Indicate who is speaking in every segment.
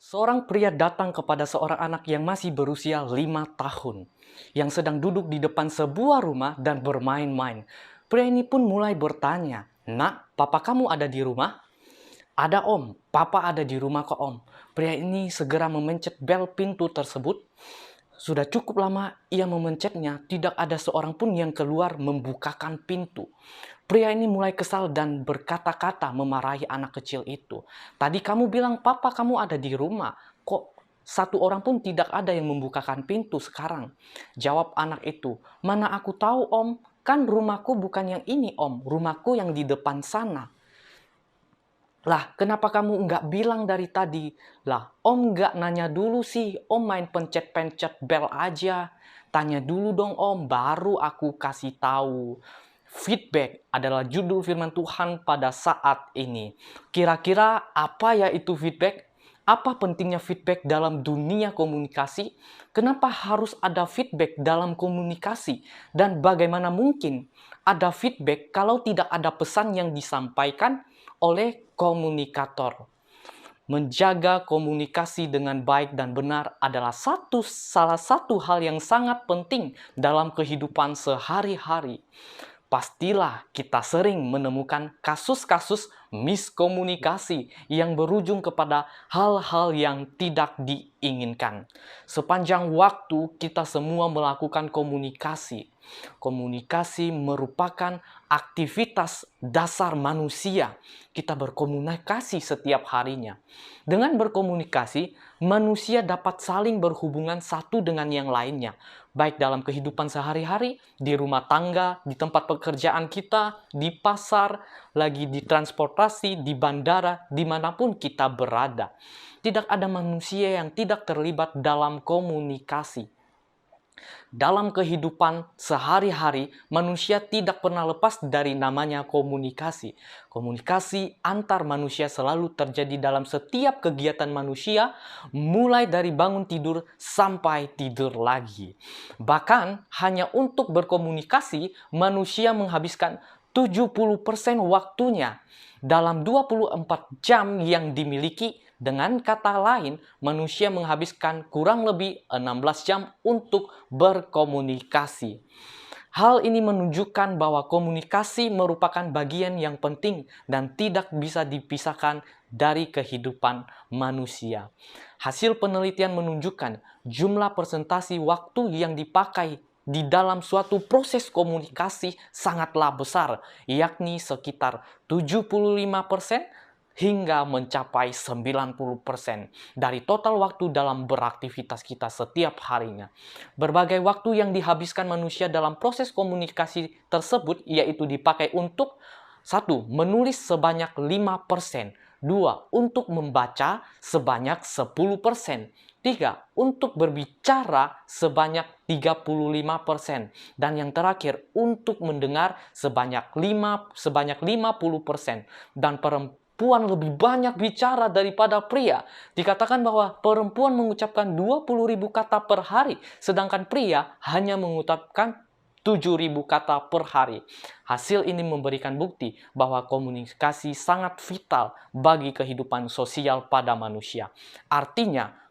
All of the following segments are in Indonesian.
Speaker 1: Seorang pria datang kepada seorang anak yang masih berusia 5 tahun, yang sedang duduk di depan sebuah rumah dan bermain-main. Pria ini pun mulai bertanya, "Nak, papa kamu ada di rumah?" "Ada om, papa ada di rumah kok om." Pria ini segera memencet bel pintu tersebut. Sudah cukup lama ia memencetnya, tidak ada seorang pun yang keluar membukakan pintu. Pria ini mulai kesal dan berkata-kata memarahi anak kecil itu. "Tadi kamu bilang papa kamu ada di rumah. Kok satu orang pun tidak ada yang membukakan pintu sekarang?" Jawab anak itu, "Mana aku tahu om, kan rumahku bukan yang ini om, rumahku yang di depan sana." "Lah, kenapa kamu nggak bilang dari tadi?" "Lah, om nggak nanya dulu sih, om main pencet-pencet bel aja. Tanya dulu dong om, baru aku kasih tahu." Feedback adalah judul firman Tuhan pada saat ini. Kira-kira apa ya itu feedback? Apa pentingnya feedback dalam dunia komunikasi? Kenapa harus ada feedback dalam komunikasi? Dan bagaimana mungkin ada feedback kalau tidak ada pesan yang disampaikan oleh komunikator? Menjaga komunikasi dengan baik dan benar adalah salah satu hal yang sangat penting dalam kehidupan sehari-hari. Pastilah kita sering menemukan kasus-kasus miskomunikasi yang berujung kepada hal-hal yang tidak diinginkan. Sepanjang waktu kita semua melakukan komunikasi. Komunikasi merupakan aktivitas dasar manusia. Kita berkomunikasi setiap harinya. Dengan berkomunikasi, manusia dapat saling berhubungan satu dengan yang lainnya, baik dalam kehidupan sehari-hari, di rumah tangga, di tempat pekerjaan kita, di pasar, lagi di transportasi, di bandara, dimanapun kita berada. Tidak ada manusia yang tidak terlibat dalam komunikasi. Dalam kehidupan sehari-hari, manusia tidak pernah lepas dari namanya komunikasi. Komunikasi antar manusia selalu terjadi dalam setiap kegiatan manusia, mulai dari bangun tidur sampai tidur lagi. Bahkan, hanya untuk berkomunikasi, manusia menghabiskan 70% waktunya dalam 24 jam yang dimiliki. Dengan kata lain, manusia menghabiskan kurang lebih 16 jam untuk berkomunikasi. Hal ini menunjukkan bahwa komunikasi merupakan bagian yang penting dan tidak bisa dipisahkan dari kehidupan manusia. Hasil penelitian menunjukkan jumlah persentase waktu yang dipakai di dalam suatu proses komunikasi sangatlah besar, yakni sekitar 75% hingga mencapai 90% dari total waktu dalam beraktivitas kita setiap harinya. Berbagai waktu yang dihabiskan manusia dalam proses komunikasi tersebut yaitu dipakai untuk: 1. Menulis sebanyak 5%. 2. Untuk membaca sebanyak 10%. 3. Untuk berbicara sebanyak 35%. Dan yang terakhir, untuk mendengar sebanyak 50%. Dan perempuan lebih banyak bicara daripada pria. Dikatakan bahwa perempuan mengucapkan 20.000 kata per hari, sedangkan pria hanya mengucapkan 7.000 kata per hari. Hasil ini memberikan bukti bahwa komunikasi sangat vital bagi kehidupan sosial pada manusia. Artinya,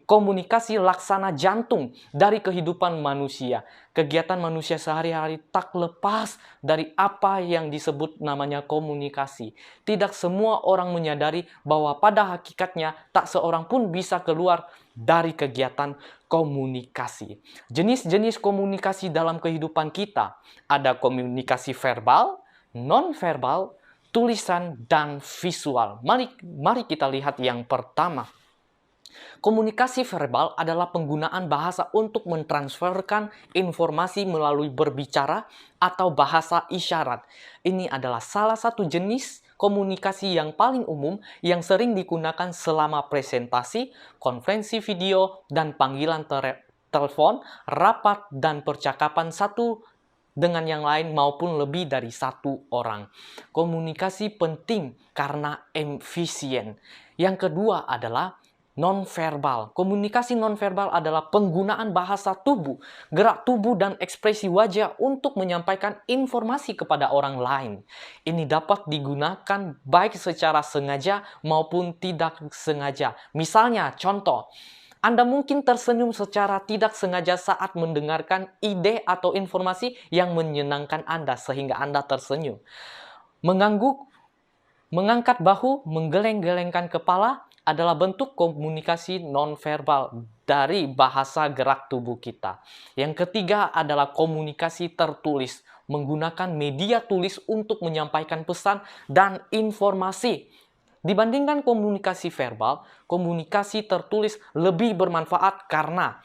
Speaker 1: komunikasi laksana jantung dari kehidupan manusia. Kegiatan manusia sehari-hari tak lepas dari apa yang disebut namanya komunikasi. Tidak semua orang menyadari bahwa pada hakikatnya tak seorang pun bisa keluar dari kegiatan komunikasi. Jenis-jenis komunikasi dalam kehidupan kita. Ada komunikasi verbal, non-verbal, tulisan, dan visual. Mari kita lihat yang pertama. Komunikasi verbal adalah penggunaan bahasa untuk mentransferkan informasi melalui berbicara atau bahasa isyarat. Ini adalah salah satu jenis komunikasi yang paling umum yang sering digunakan selama presentasi, konferensi video, dan panggilan telepon, rapat, dan percakapan satu dengan yang lain maupun lebih dari satu orang. Komunikasi penting karena efisien. Yang kedua adalah nonverbal. Komunikasi nonverbal adalah penggunaan bahasa tubuh, gerak tubuh, dan ekspresi wajah untuk menyampaikan informasi kepada orang lain. Ini dapat digunakan baik secara sengaja maupun tidak sengaja. Misalnya, contoh, Anda mungkin tersenyum secara tidak sengaja saat mendengarkan ide atau informasi yang menyenangkan Anda, sehingga Anda tersenyum. Mengangguk, mengangkat bahu, menggeleng-gelengkan kepala adalah bentuk komunikasi nonverbal dari bahasa gerak tubuh kita. Yang ketiga adalah komunikasi tertulis, menggunakan media tulis untuk menyampaikan pesan dan informasi. Dibandingkan komunikasi verbal, komunikasi tertulis lebih bermanfaat karena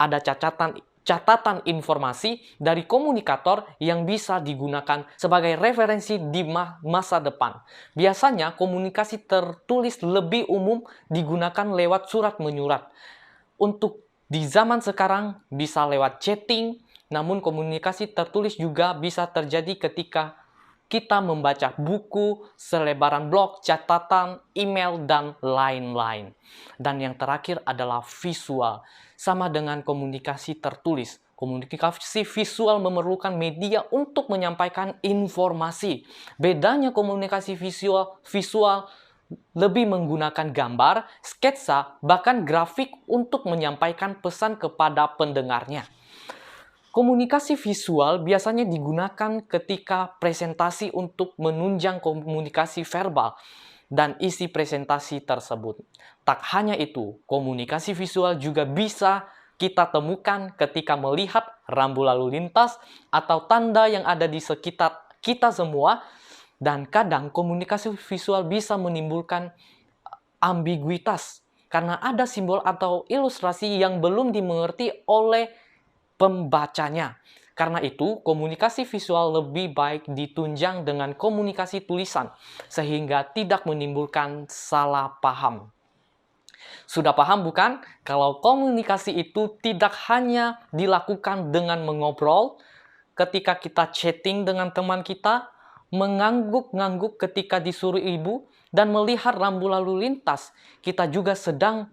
Speaker 1: ada catatan informasi dari komunikator yang bisa digunakan sebagai referensi di masa depan. Biasanya komunikasi tertulis lebih umum digunakan lewat surat menyurat. Untuk di zaman sekarang bisa lewat chatting, namun komunikasi tertulis juga bisa terjadi ketika kita membaca buku, selebaran blog, catatan, email, dan lain-lain. Dan yang terakhir adalah visual. Sama dengan komunikasi tertulis, komunikasi visual memerlukan media untuk menyampaikan informasi. Bedanya komunikasi visual lebih menggunakan gambar, sketsa, bahkan grafik untuk menyampaikan pesan kepada pendengarnya. Komunikasi visual biasanya digunakan ketika presentasi untuk menunjang komunikasi verbal dan isi presentasi tersebut. Tak hanya itu, komunikasi visual juga bisa kita temukan ketika melihat rambu lalu lintas atau tanda yang ada di sekitar kita semua, dan kadang komunikasi visual bisa menimbulkan ambiguitas karena ada simbol atau ilustrasi yang belum dimengerti oleh pembacanya. Karena itu, komunikasi visual lebih baik ditunjang dengan komunikasi tulisan, sehingga tidak menimbulkan salah paham. Sudah paham bukan? Kalau komunikasi itu tidak hanya dilakukan dengan mengobrol, ketika kita chatting dengan teman kita, mengangguk-ngangguk ketika disuruh ibu, dan melihat rambu lalu lintas, kita juga sedang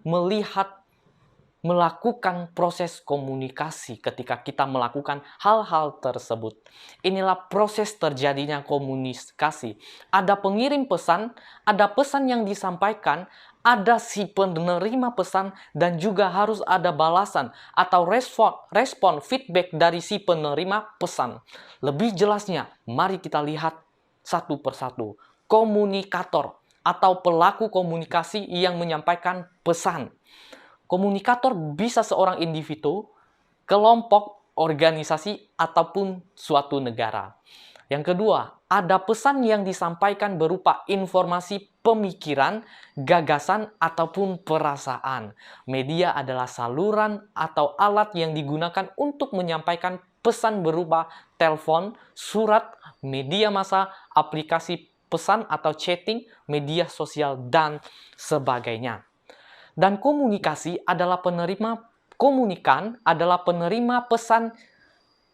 Speaker 1: melakukan proses komunikasi ketika kita melakukan hal-hal tersebut. Inilah proses terjadinya komunikasi. Ada pengirim pesan, ada pesan yang disampaikan, ada si penerima pesan, dan juga harus ada balasan atau respon feedback dari si penerima pesan. Lebih jelasnya, mari kita lihat satu persatu. Komunikator atau pelaku komunikasi yang menyampaikan pesan. Komunikator bisa seorang individu, kelompok, organisasi, ataupun suatu negara. Yang kedua, ada pesan yang disampaikan berupa informasi pemikiran, gagasan, ataupun perasaan. Media adalah saluran atau alat yang digunakan untuk menyampaikan pesan berupa telepon, surat, media massa, aplikasi pesan atau chatting, media sosial, dan sebagainya. Dan komunikasi adalah komunikan adalah penerima pesan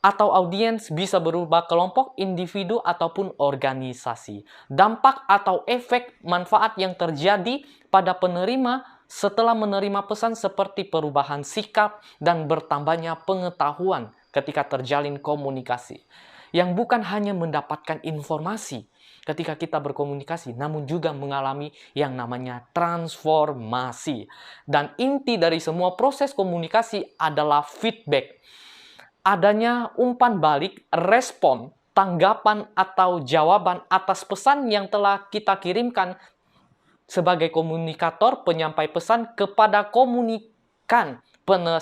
Speaker 1: atau audiens, bisa berubah kelompok, individu, ataupun organisasi. Dampak atau efek manfaat yang terjadi pada penerima setelah menerima pesan seperti perubahan sikap dan bertambahnya pengetahuan ketika terjalin komunikasi. Yang bukan hanya mendapatkan informasi ketika kita berkomunikasi, namun juga mengalami yang namanya transformasi. Dan inti dari semua proses komunikasi adalah feedback. Adanya umpan balik, respon, tanggapan, atau jawaban atas pesan yang telah kita kirimkan sebagai komunikator penyampai pesan kepada komunikan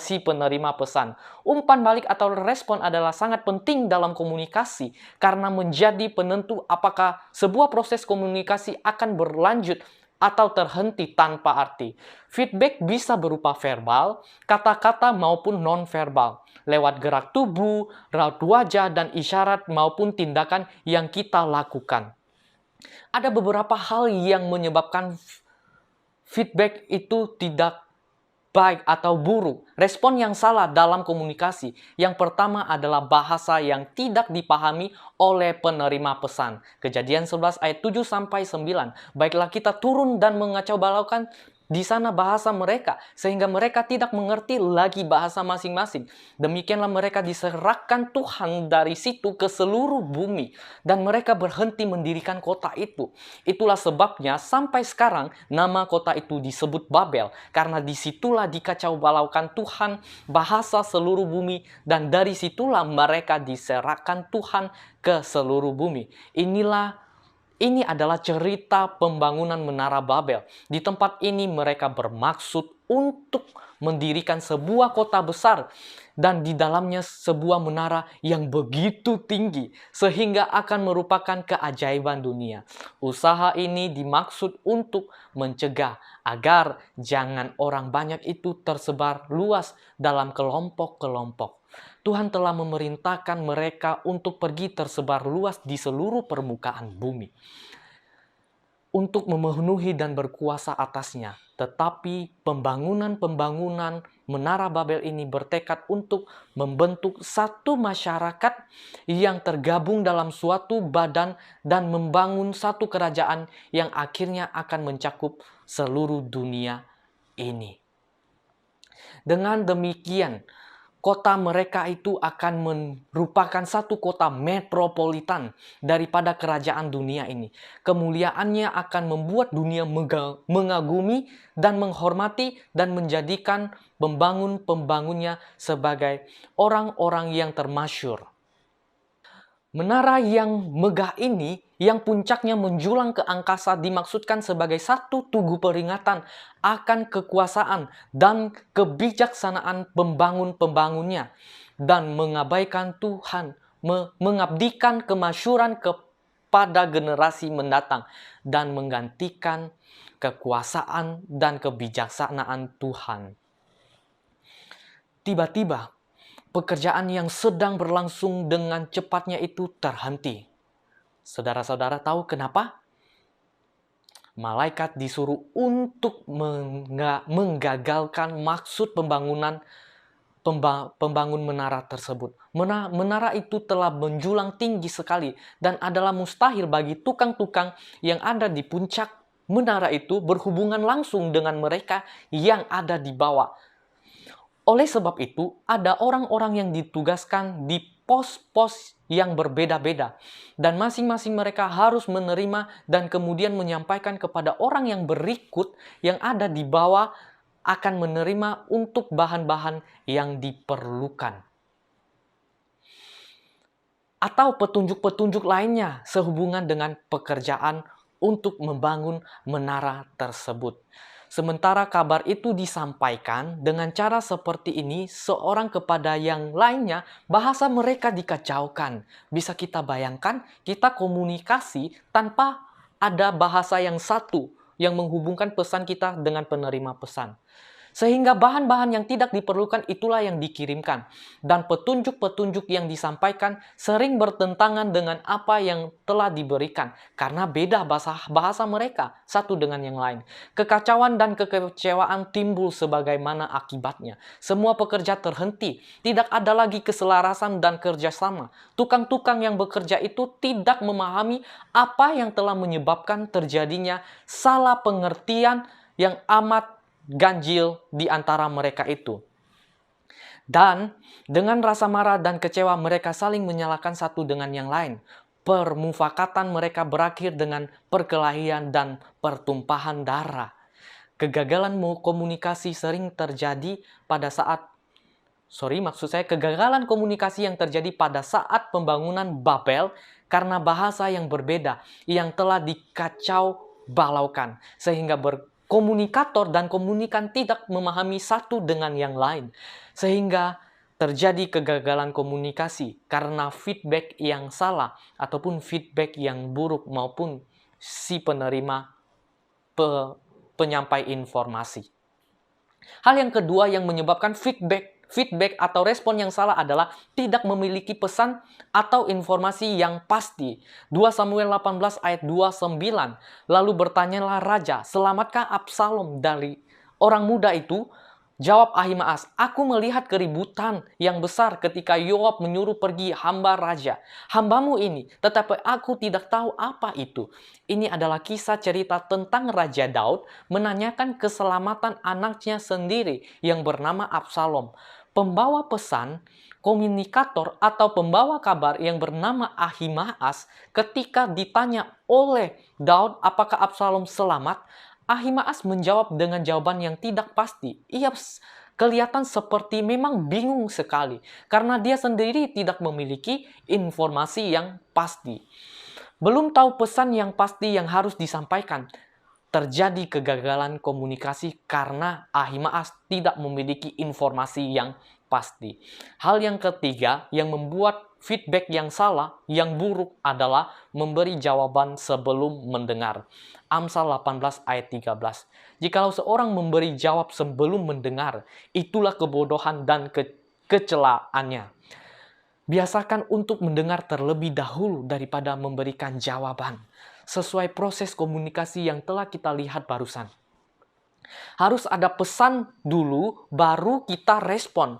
Speaker 1: si penerima pesan. Umpan balik atau respon adalah sangat penting dalam komunikasi karena menjadi penentu apakah sebuah proses komunikasi akan berlanjut atau terhenti tanpa arti. Feedback bisa berupa verbal, kata-kata maupun non-verbal, lewat gerak tubuh, raut wajah, dan isyarat maupun tindakan yang kita lakukan. Ada beberapa hal yang menyebabkan feedback itu tidak baik atau buruk. Respon yang salah dalam komunikasi. Yang pertama adalah bahasa yang tidak dipahami oleh penerima pesan. Kejadian 11 ayat 7-9. Baiklah kita turun dan mengacau balaukan di sana bahasa mereka, sehingga mereka tidak mengerti lagi bahasa masing-masing. Demikianlah mereka diserahkan Tuhan dari situ ke seluruh bumi, dan mereka berhenti mendirikan kota itu. Itulah sebabnya sampai sekarang nama kota itu disebut Babel, karena disitulah dikacau balaukan Tuhan bahasa seluruh bumi, dan dari situlah mereka diserahkan Tuhan ke seluruh bumi. Ini adalah cerita pembangunan Menara Babel. Di tempat ini mereka bermaksud untuk mendirikan sebuah kota besar dan di dalamnya sebuah menara yang begitu tinggi sehingga akan merupakan keajaiban dunia. Usaha ini dimaksud untuk mencegah agar jangan orang banyak itu tersebar luas dalam kelompok-kelompok. Tuhan telah memerintahkan mereka untuk pergi tersebar luas di seluruh permukaan bumi untuk memenuhi dan berkuasa atasnya. Tetapi pembangunan Menara Babel ini bertekad untuk membentuk satu masyarakat yang tergabung dalam suatu badan dan membangun satu kerajaan yang akhirnya akan mencakup seluruh dunia ini. Dengan demikian, kota mereka itu akan merupakan satu kota metropolitan daripada kerajaan dunia ini. Kemuliaannya akan membuat dunia mengagumi dan menghormati dan menjadikan pembangunnya sebagai orang-orang yang termasyhur. Menara yang megah ini, yang puncaknya menjulang ke angkasa, dimaksudkan sebagai satu tugu peringatan akan kekuasaan dan kebijaksanaan pembangunnya dan mengabaikan Tuhan, mengabdikan kemasyhuran kepada generasi mendatang dan menggantikan kekuasaan dan kebijaksanaan Tuhan. Tiba-tiba, pekerjaan yang sedang berlangsung dengan cepatnya itu terhenti. Saudara-saudara tahu kenapa? Malaikat disuruh untuk menggagalkan maksud pembangun menara tersebut. Menara itu telah menjulang tinggi sekali dan adalah mustahil bagi tukang-tukang yang ada di puncak menara itu berhubungan langsung dengan mereka yang ada di bawah. Oleh sebab itu, ada orang-orang yang ditugaskan di pos-pos yang berbeda-beda. Dan masing-masing mereka harus menerima dan kemudian menyampaikan kepada orang yang berikut yang ada di bawah akan menerima untuk bahan-bahan yang diperlukan. Atau petunjuk-petunjuk lainnya sehubungan dengan pekerjaan untuk membangun menara tersebut. Sementara kabar itu disampaikan dengan cara seperti ini, seorang kepada yang lainnya, bahasa mereka dikacaukan. Bisa kita bayangkan, kita komunikasi tanpa ada bahasa yang satu yang menghubungkan pesan kita dengan penerima pesan. Sehingga bahan-bahan yang tidak diperlukan itulah yang dikirimkan. Dan petunjuk-petunjuk yang disampaikan sering bertentangan dengan apa yang telah diberikan. Karena beda bahasa mereka satu dengan yang lain. Kekacauan dan kekecewaan timbul sebagaimana akibatnya. Semua pekerja terhenti. Tidak ada lagi keselarasan dan kerjasama. Tukang-tukang yang bekerja itu tidak memahami apa yang telah menyebabkan terjadinya salah pengertian yang amat ganjil di antara mereka itu. Dan dengan rasa marah dan kecewa mereka saling menyalahkan satu dengan yang lain. Permufakatan mereka berakhir dengan perkelahian dan pertumpahan darah. Kegagalan komunikasi sering terjadi kegagalan komunikasi yang terjadi pada saat pembangunan Babel karena bahasa yang berbeda yang telah dikacau balaukan sehingga komunikator dan komunikan tidak memahami satu dengan yang lain. Sehingga terjadi kegagalan komunikasi karena feedback yang salah ataupun feedback yang buruk maupun si penerima penyampai informasi. Hal yang kedua yang menyebabkan feedback atau respon yang salah adalah tidak memiliki pesan atau informasi yang pasti. 2 Samuel 18 ayat 29. Lalu bertanyalah raja, selamatkah Absalom dari orang muda itu? Jawab Ahimaas, "Aku melihat keributan yang besar ketika Yoab menyuruh pergi hamba raja. Hambamu ini, tetapi aku tidak tahu apa itu." Ini adalah kisah cerita tentang Raja Daud menanyakan keselamatan anaknya sendiri yang bernama Absalom. Pembawa pesan, komunikator atau pembawa kabar yang bernama Ahimaas ketika ditanya oleh Daud apakah Absalom selamat, Ahimaas menjawab dengan jawaban yang tidak pasti. Ia kelihatan seperti memang bingung sekali karena dia sendiri tidak memiliki informasi yang pasti. Belum tahu pesan yang pasti yang harus disampaikan. Terjadi kegagalan komunikasi karena Ahimaas tidak memiliki informasi yang pasti. Hal yang ketiga yang membuat feedback yang salah, yang buruk adalah memberi jawaban sebelum mendengar. Amsal 18 ayat 13. Jikalau seorang memberi jawab sebelum mendengar, itulah kebodohan dan kecelaannya. Biasakan untuk mendengar terlebih dahulu daripada memberikan jawaban, sesuai proses komunikasi yang telah kita lihat barusan. Harus ada pesan dulu, baru kita respon.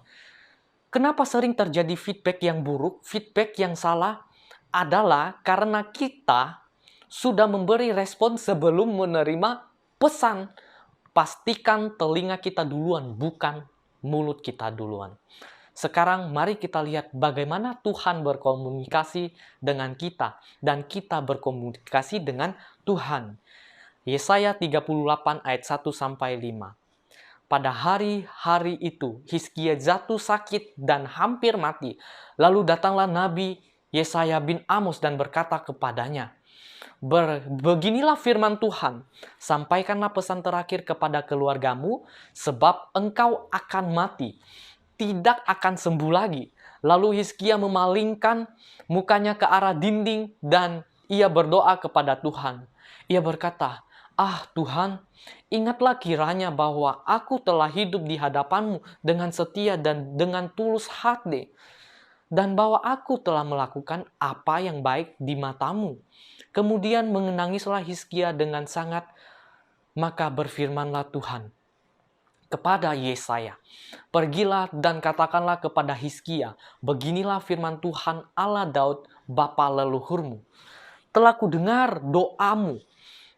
Speaker 1: Kenapa sering terjadi feedback yang buruk, feedback yang salah? Adalah karena kita sudah memberi respon sebelum menerima pesan. Pastikan telinga kita duluan, bukan mulut kita duluan. Sekarang mari kita lihat bagaimana Tuhan berkomunikasi dengan kita dan kita berkomunikasi dengan Tuhan. Yesaya 38 ayat 1-5. Pada hari-hari itu Hizkia jatuh sakit dan hampir mati. Lalu datanglah Nabi Yesaya bin Amos dan berkata kepadanya, "Beginilah firman Tuhan, sampaikanlah pesan terakhir kepada keluargamu, sebab engkau akan mati, tidak akan sembuh lagi." Lalu Hizkia memalingkan mukanya ke arah dinding dan ia berdoa kepada Tuhan. Ia berkata, "Ah Tuhan, ingatlah kiranya bahwa aku telah hidup di hadapan-Mu dengan setia dan dengan tulus hati, dan bahwa aku telah melakukan apa yang baik di mata-Mu." Kemudian menangislah Hizkia dengan sangat, maka berfirmanlah Tuhan kepada Yesaya, "Pergilah dan katakanlah kepada Hizkia, beginilah firman Tuhan Allah Daud, bapa leluhurmu. Telah kudengar doamu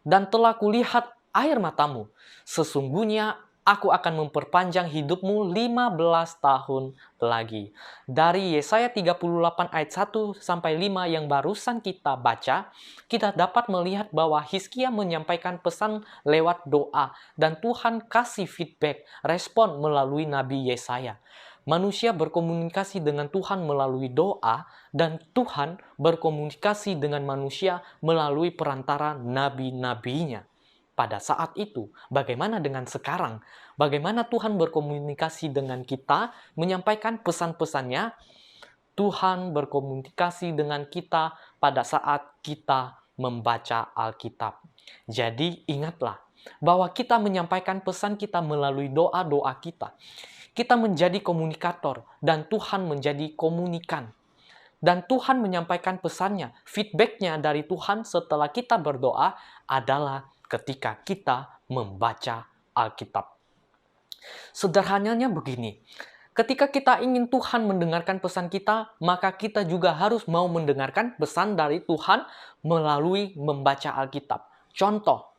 Speaker 1: dan telah kulihat air matamu. Sesungguhnya aku akan memperpanjang hidupmu 15 tahun lagi." Dari Yesaya 38 ayat 1-5 yang barusan kita baca, kita dapat melihat bahwa Hizkia menyampaikan pesan lewat doa dan Tuhan kasih feedback, respon melalui Nabi Yesaya. Manusia berkomunikasi dengan Tuhan melalui doa dan Tuhan berkomunikasi dengan manusia melalui perantara nabi-nabinya. Pada saat itu, bagaimana dengan sekarang? Bagaimana Tuhan berkomunikasi dengan kita, menyampaikan pesan-pesannya? Tuhan berkomunikasi dengan kita pada saat kita membaca Alkitab. Jadi ingatlah bahwa kita menyampaikan pesan kita melalui doa-doa kita. Kita menjadi komunikator dan Tuhan menjadi komunikan. Dan Tuhan menyampaikan pesannya, feedbacknya dari Tuhan setelah kita berdoa adalah ketika kita membaca Alkitab. Sederhananya begini, ketika kita ingin Tuhan mendengarkan pesan kita, maka kita juga harus mau mendengarkan pesan dari Tuhan melalui membaca Alkitab. Contoh,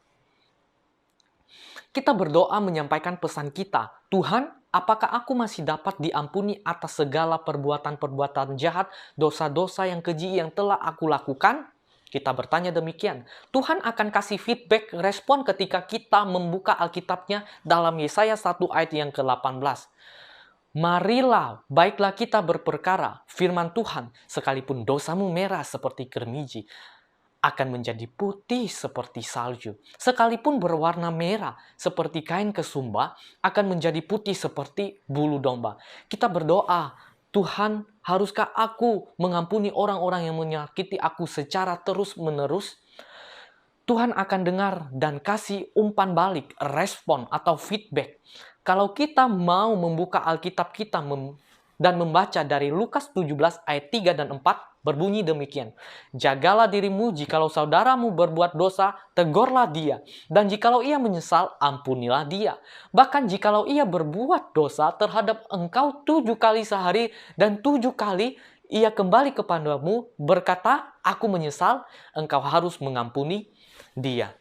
Speaker 1: kita berdoa menyampaikan pesan kita, "Tuhan, apakah aku masih dapat diampuni atas segala perbuatan-perbuatan jahat, dosa-dosa yang keji yang telah aku lakukan?" Kita bertanya demikian. Tuhan akan kasih feedback, respon ketika kita membuka Alkitabnya dalam Yesaya 1 ayat yang ke-18. "Marilah, baiklah kita berperkara, firman Tuhan, sekalipun dosamu merah seperti germiji, akan menjadi putih seperti salju. Sekalipun berwarna merah seperti kain kesumba, akan menjadi putih seperti bulu domba." Kita berdoa, "Tuhan, haruskah aku mengampuni orang-orang yang menyakiti aku secara terus-menerus?" Tuhan akan dengar dan kasih umpan balik, respon atau feedback. Kalau kita mau membuka Alkitab kita dan membaca dari Lukas 17 ayat 3 dan 4, berbunyi demikian. Jagalah dirimu, jikalau saudaramu berbuat dosa, tegurlah dia. Dan jikalau ia menyesal, ampunilah dia. Bahkan jikalau ia berbuat dosa terhadap engkau 7 kali sehari dan 7 kali ia kembali kepadamu berkata, aku menyesal, engkau harus mengampuni dia.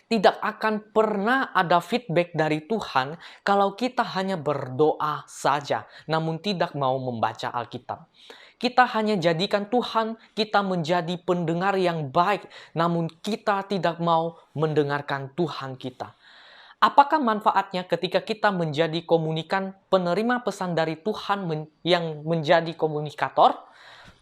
Speaker 1: Tidak akan pernah ada feedback dari Tuhan kalau kita hanya berdoa saja, namun tidak mau membaca Alkitab. Kita hanya jadikan Tuhan kita menjadi pendengar yang baik, namun kita tidak mau mendengarkan Tuhan kita. Apakah manfaatnya ketika kita menjadi komunikan penerima pesan dari Tuhan yang menjadi komunikator?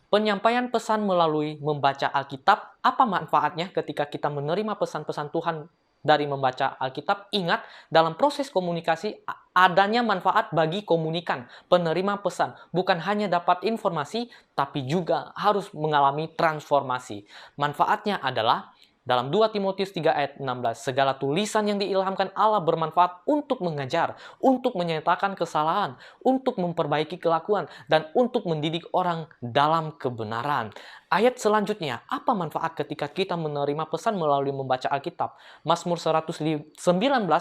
Speaker 1: Penyampaian pesan melalui membaca Alkitab, apa manfaatnya ketika kita menerima pesan-pesan Tuhan dari membaca Alkitab? Ingat, dalam proses komunikasi adanya manfaat bagi komunikan, penerima pesan. Bukan hanya dapat informasi, tapi juga harus mengalami transformasi. Manfaatnya adalah dalam 2 Timotius 3 ayat 16, segala tulisan yang diilhamkan Allah bermanfaat untuk mengajar, untuk menyatakan kesalahan, untuk memperbaiki kelakuan, dan untuk mendidik orang dalam kebenaran. Ayat selanjutnya, apa manfaat ketika kita menerima pesan melalui membaca Alkitab? Mazmur 119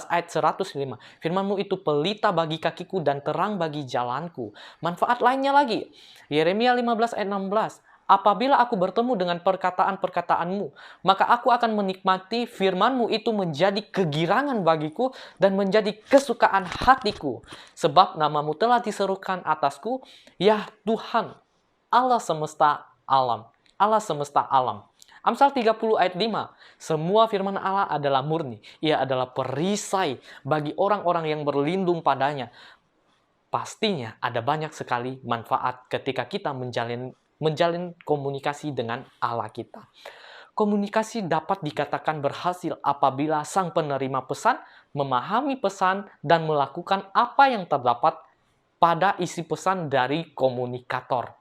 Speaker 1: ayat 105, firman-Mu itu pelita bagi kakiku dan terang bagi jalanku. Manfaat lainnya lagi, Yeremia 15 ayat 16, apabila aku bertemu dengan perkataan-perkataan-Mu, maka aku akan menikmati firman-Mu itu menjadi kegirangan bagiku dan menjadi kesukaan hatiku. Sebab nama-Mu telah diserukan atasku, ya Tuhan, Allah semesta alam. Allah semesta alam. Amsal 30 ayat 5, semua firman Allah adalah murni. Ia adalah perisai bagi orang-orang yang berlindung padanya. Pastinya ada banyak sekali manfaat ketika kita menjalin komunikasi dengan Allah kita. Komunikasi dapat dikatakan berhasil apabila sang penerima pesan memahami pesan dan melakukan apa yang terdapat pada isi pesan dari komunikator.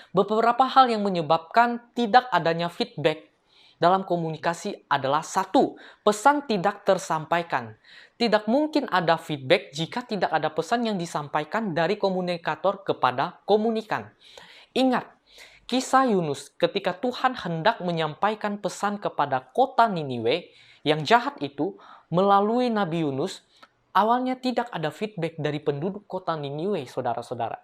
Speaker 1: Beberapa hal yang menyebabkan tidak adanya feedback dalam komunikasi adalah: 1. Pesan tidak tersampaikan. Tidak mungkin ada feedback jika tidak ada pesan yang disampaikan dari komunikator kepada komunikan. Ingat, kisah Yunus ketika Tuhan hendak menyampaikan pesan kepada kota Niniwe yang jahat itu melalui Nabi Yunus, awalnya tidak ada feedback dari penduduk kota Niniwe, saudara-saudara.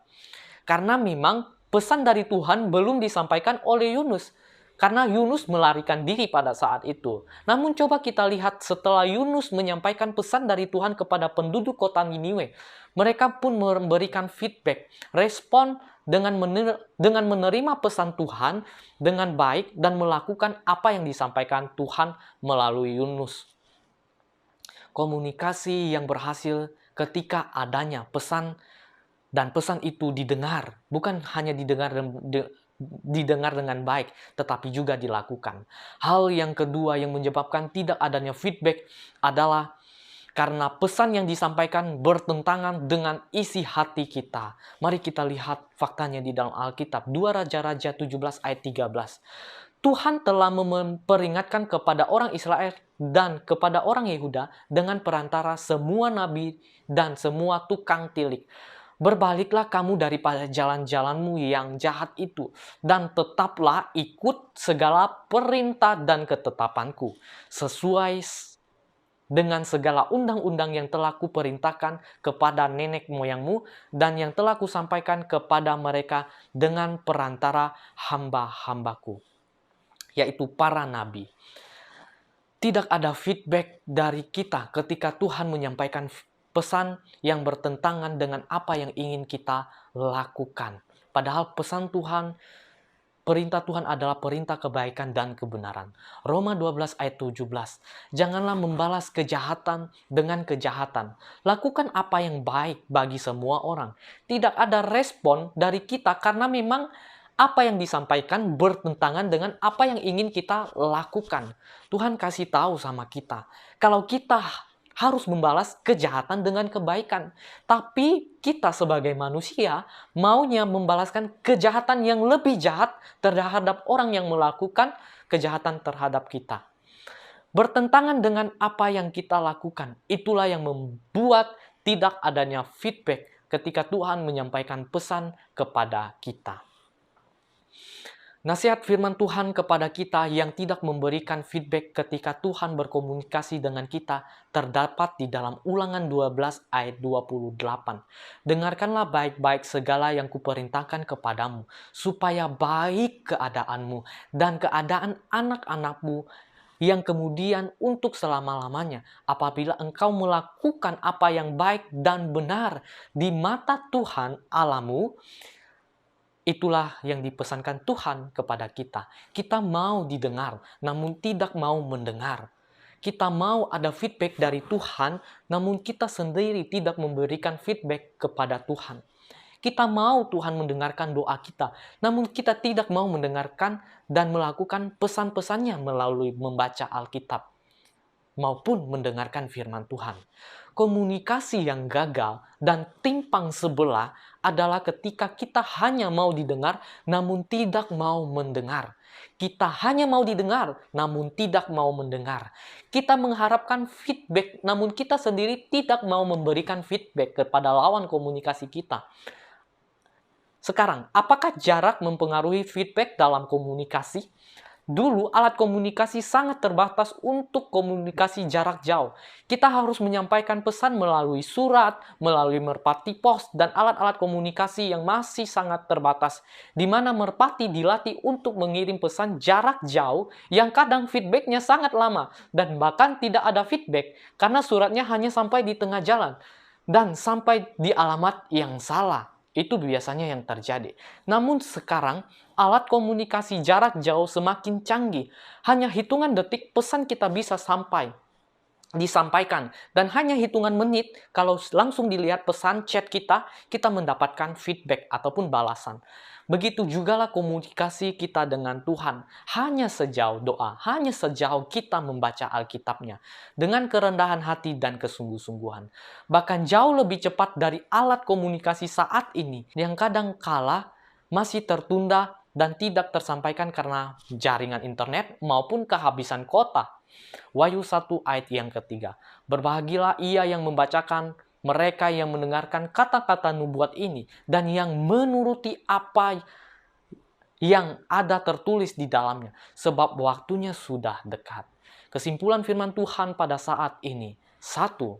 Speaker 1: Karena memang pesan dari Tuhan belum disampaikan oleh Yunus. Karena Yunus melarikan diri pada saat itu. Namun coba kita lihat setelah Yunus menyampaikan pesan dari Tuhan kepada penduduk kota Niniwe. Mereka pun memberikan feedback, respon dengan menerima pesan Tuhan dengan baik dan melakukan apa yang disampaikan Tuhan melalui Yunus. Komunikasi yang berhasil ketika adanya pesan dan pesan itu didengar, bukan hanya didengar dengan baik, tetapi juga dilakukan. Hal yang kedua yang menyebabkan tidak adanya feedback adalah karena pesan yang disampaikan bertentangan dengan isi hati kita. Mari kita lihat faktanya di dalam Alkitab. 2 Raja-Raja 17 ayat 13. Tuhan telah memperingatkan kepada orang Israel dan kepada orang Yehuda dengan perantara semua nabi dan semua tukang tilik. Berbaliklah kamu daripada jalan-jalanmu yang jahat itu, dan tetaplah ikut segala perintah dan ketetapanku, sesuai dengan segala undang-undang yang telah kuperintahkan kepada nenek moyangmu, dan yang telah kusampaikan kepada mereka dengan perantara hamba-hambaku, yaitu para nabi. Tidak ada feedback dari kita ketika Tuhan menyampaikan pesan yang bertentangan dengan apa yang ingin kita lakukan. Padahal pesan Tuhan, perintah Tuhan adalah perintah kebaikan dan kebenaran. Roma 12 ayat 17. Janganlah membalas kejahatan dengan kejahatan. Lakukan apa yang baik bagi semua orang. Tidak ada respon dari kita karena memang apa yang disampaikan bertentangan dengan apa yang ingin kita lakukan. Tuhan kasih tahu sama kita, kalau kita harus membalas kejahatan dengan kebaikan. Tapi kita sebagai manusia maunya membalaskan kejahatan yang lebih jahat terhadap orang yang melakukan kejahatan terhadap kita. Bertentangan dengan apa yang kita lakukan. Itulah yang membuat tidak adanya feedback ketika Tuhan menyampaikan pesan kepada kita. Nasihat firman Tuhan kepada kita yang tidak memberikan feedback ketika Tuhan berkomunikasi dengan kita terdapat di dalam Ulangan 12 ayat 28. Dengarkanlah baik-baik segala yang kuperintahkan kepadamu, supaya baik keadaanmu dan keadaan anak-anakmu yang kemudian untuk selama-lamanya apabila engkau melakukan apa yang baik dan benar di mata Tuhan Allahmu. Itulah yang dipesankan Tuhan kepada kita. Kita mau didengar, namun tidak mau mendengar. Kita mau ada feedback dari Tuhan, namun kita sendiri tidak memberikan feedback kepada Tuhan. Kita mau Tuhan mendengarkan doa kita, namun kita tidak mau mendengarkan dan melakukan pesan-pesannya melalui membaca Alkitab maupun mendengarkan firman Tuhan. Komunikasi yang gagal dan timpang sebelah adalah ketika kita hanya mau didengar namun tidak mau mendengar. Kita hanya mau didengar namun tidak mau mendengar. Kita mengharapkan feedback namun kita sendiri tidak mau memberikan feedback kepada lawan komunikasi kita. Sekarang, apakah jarak mempengaruhi feedback dalam komunikasi? Dulu, alat komunikasi sangat terbatas untuk komunikasi jarak jauh. Kita harus menyampaikan pesan melalui surat, melalui merpati pos, dan alat-alat komunikasi yang masih sangat terbatas, di mana merpati dilatih untuk mengirim pesan jarak jauh yang kadang feedbacknya sangat lama, dan bahkan tidak ada feedback, karena suratnya hanya sampai di tengah jalan, dan sampai di alamat yang salah. Itu biasanya yang terjadi. Namun sekarang, alat komunikasi jarak jauh semakin canggih. Hanya hitungan detik pesan kita bisa disampaikan. Dan hanya hitungan menit, kalau langsung dilihat pesan chat kita, kita mendapatkan feedback ataupun balasan. Begitu jugalah komunikasi kita dengan Tuhan. Hanya sejauh doa, hanya sejauh kita membaca Alkitabnya. Dengan kerendahan hati dan kesungguh-sungguhan. Bahkan jauh lebih cepat dari alat komunikasi saat ini, yang kadang kala masih tertunda dan tidak tersampaikan karena jaringan internet maupun kehabisan kota. Wahyu 1 ayat yang ketiga. Berbahagialah ia yang membacakan, mereka yang mendengarkan kata-kata nubuat ini, dan yang menuruti apa yang ada tertulis di dalamnya, sebab waktunya sudah dekat. Kesimpulan firman Tuhan pada saat ini,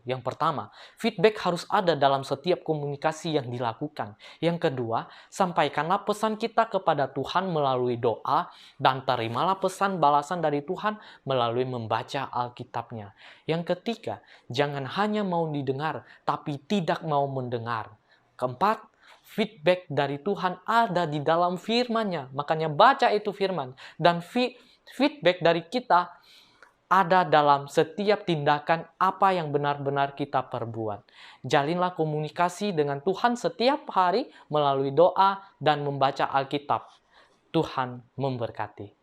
Speaker 1: yang pertama, feedback harus ada dalam setiap komunikasi yang dilakukan. Yang kedua, sampaikanlah pesan kita kepada Tuhan melalui doa, dan terimalah pesan balasan dari Tuhan melalui membaca Alkitabnya. Yang ketiga, jangan hanya mau didengar, tapi tidak mau mendengar. Keempat, feedback dari Tuhan ada di dalam firman-Nya. Makanya baca itu firman. Dan feedback dari kita ada dalam setiap tindakan apa yang benar-benar kita perbuat. Jalinlah komunikasi dengan Tuhan setiap hari melalui doa dan membaca Alkitab. Tuhan memberkati.